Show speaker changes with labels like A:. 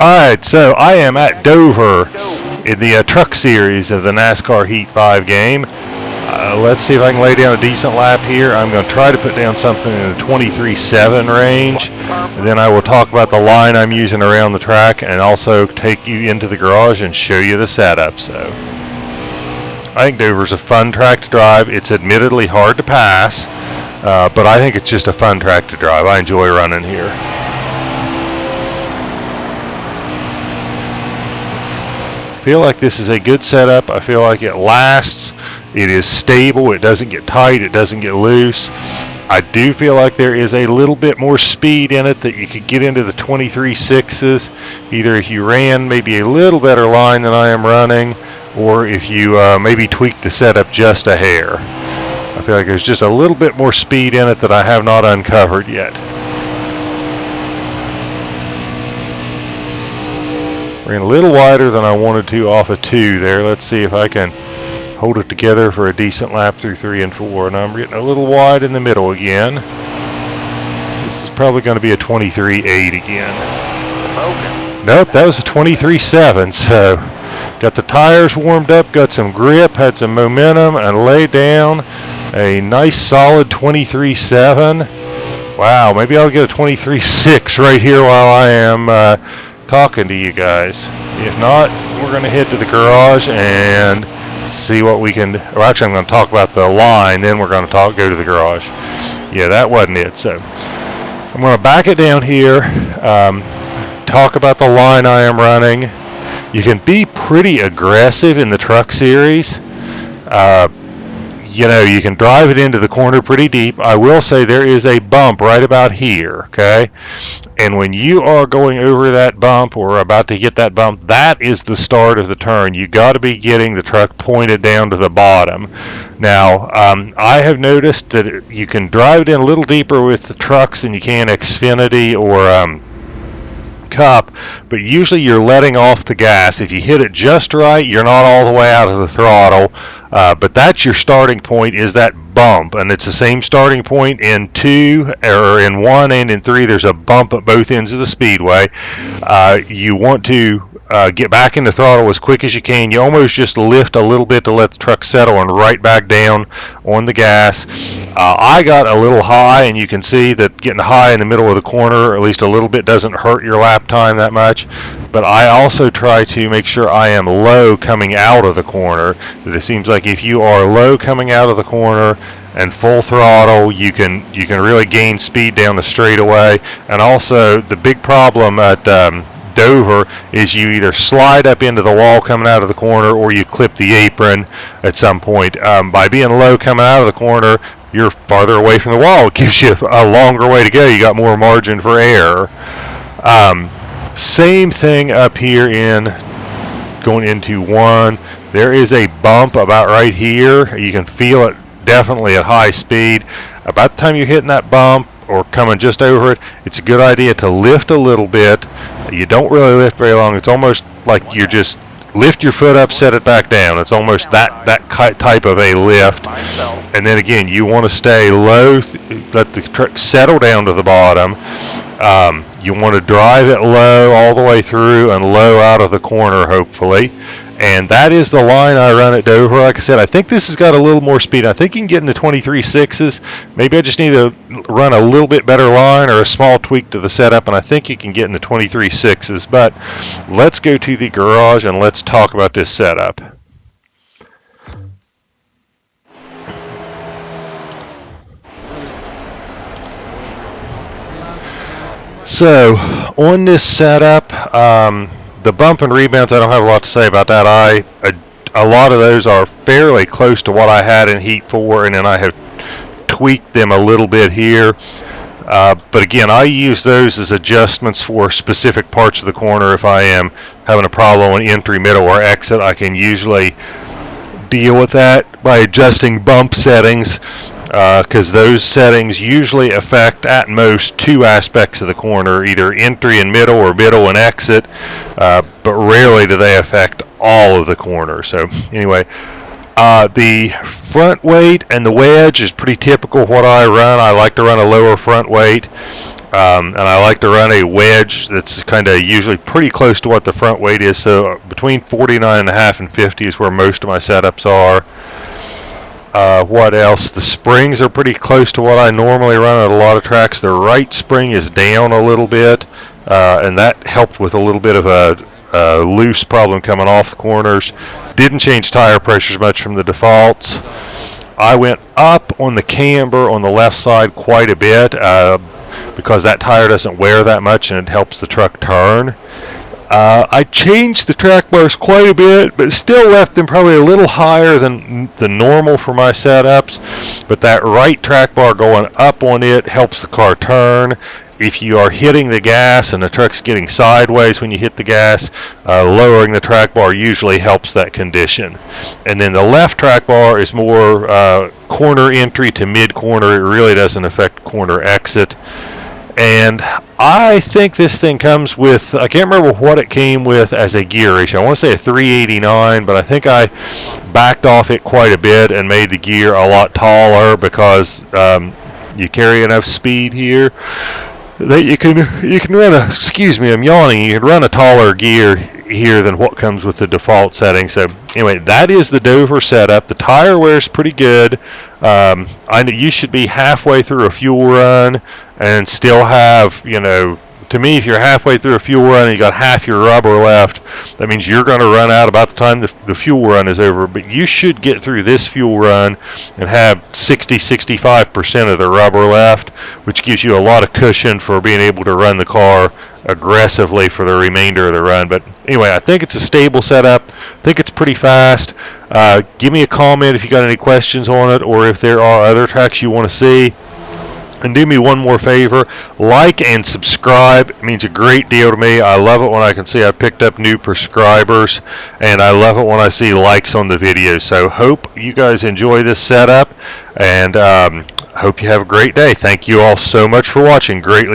A: Alright, so I am at Dover in the truck series of the NASCAR Heat 5 game. Let's see if I can lay down a decent lap here. I'm going to try to put down something in the 23.7 range. And then I will talk about the line I'm using around the track and also take you into the garage and show you the setup. So I think Dover's a fun track to drive. It's admittedly hard to pass, but I think it's just a fun track to drive. I enjoy running here. I feel like this is a good setup. I feel like it lasts. It is stable. It doesn't get tight. It doesn't get loose. I do feel like there is a little bit more speed in it that you could get into the 23.6s, either if you ran maybe a little better line than I am running, or if you maybe tweak the setup just a hair. I feel like there's just a little bit more speed in it that I have not uncovered yet. Ran a little wider than I wanted to off of 2 there. Let's see if I can hold it together for a decent lap through 3 and 4. And I'm getting a little wide in the middle again. This is probably going to be a 23.8 again.
B: Okay.
A: Nope, that was a 23.7. So got the tires warmed up, got some grip, had some momentum, and laid down a nice solid 23.7. Wow, maybe I'll get a 23.6 right here while I am talking to you guys. If not, we're going to head to the garage and see what we can. Well, actually, I'm going to talk about the line, then we're going to go to the garage. Yeah, that wasn't it. So I'm going to back it down here, talk about the line I am running. You can be pretty aggressive in the truck series. You know, you can drive it into the corner pretty deep. I will say there is a bump right about here, okay? And when you are going over that bump or about to get that bump, that is the start of the turn. You got to be getting the truck pointed down to the bottom. Now, I have noticed that you can drive it in a little deeper with the trucks than you can Xfinity or Cup, but usually you're letting off the gas. If you hit it just right, you're not all the way out of the throttle, but that's your starting point, is that bump, and it's the same starting point in 2 or in 1 and in 3. There's a bump at both ends of the speedway. You want to get back in the throttle as quick as you can. You almost just lift a little bit to let the truck settle and right back down on the gas. I got a little high, and you can see that getting high in the middle of the corner, at least a little bit, doesn't hurt your lap time that much. But I also try to make sure I am low coming out of the corner. It seems like if you are low coming out of the corner and full throttle, you can really gain speed down the straightaway. And also, the big problem at Dover is you either slide up into the wall coming out of the corner or you clip the apron at some point. By being low coming out of the corner, you're farther away from the wall. It gives you a longer way to go. You got more margin for error. Same thing up here in going into 1. There is a bump about right here. You can feel it definitely at high speed. About the time you're hitting that bump or coming just over it, it's a good idea to lift a little bit. You don't really lift very long. It's almost like you just lift your foot up, set it back down. It's almost that type of a lift. And then again, you want to stay low, let the truck settle down to the bottom. You want to drive it low all the way through and low out of the corner, hopefully. And that is the line I run at Dover. Like I said, I think this has got a little more speed. I think you can get in the 23.6s. Maybe I just need to run a little bit better line or a small tweak to the setup, and I think you can get in the 23.6s. But let's go to the garage and let's talk about this setup. So on this setup, the bump and rebounds, I don't have a lot to say about that. A lot of those are fairly close to what I had in Heat 4, and then I have tweaked them a little bit here. But again, I use those as adjustments for specific parts of the corner. If I am having a problem on entry, middle, or exit, I can usually deal with that by adjusting bump settings, because those settings usually affect at most 2 aspects of the corner, either entry and middle or middle and exit, but rarely do they affect all of the corner. So anyway, the front weight and the wedge is pretty typical what I run. I like to run a lower front weight. And I like to run a wedge that's kind of usually pretty close to what the front weight is. So between 49.5 and 50 is where most of my setups are. What else? The springs are pretty close to what I normally run at a lot of tracks. The right spring is down a little bit, and that helped with a little bit of a loose problem coming off the corners. Didn't change tire pressures much from the defaults. I went up on the camber on the left side quite a bit because that tire doesn't wear that much and it helps the truck turn. I changed the track bars quite a bit, but still left them probably a little higher than the normal for my setups. But that right track bar going up on it helps the car turn. If you are hitting the gas and the truck's getting sideways when you hit the gas, lowering the track bar usually helps that condition. And then the left track bar is more corner entry to mid-corner. It really doesn't affect corner exit. And I think this thing comes with, I can't remember what it came with as a gear ratio. I want to say a 389, but I think I backed off it quite a bit and made the gear a lot taller because you carry enough speed here that you can run a, excuse me, I'm yawning, you can run a taller gear here than what comes with the default setting. So anyway, that is the Dover setup. The tire wears pretty good. I know you should be halfway through a fuel run and still have, you know, to me, if you're halfway through a fuel run and you got half your rubber left, that means you're going to run out about the time the fuel run is over. But you should get through this fuel run and have 60-65% of the rubber left, which gives you a lot of cushion for being able to run the car aggressively for the remainder of the run. But anyway, I think it's a stable setup. I think it's pretty fast. Give me a comment if you got any questions on it, or if there are other tracks you want to see. And do me one more favor, like and subscribe. It means a great deal to me. I love it when I can see I picked up new subscribers, and I love it when I see likes on the video. So hope you guys enjoy this setup, and hope you have a great day. Thank you all so much for watching. Greatly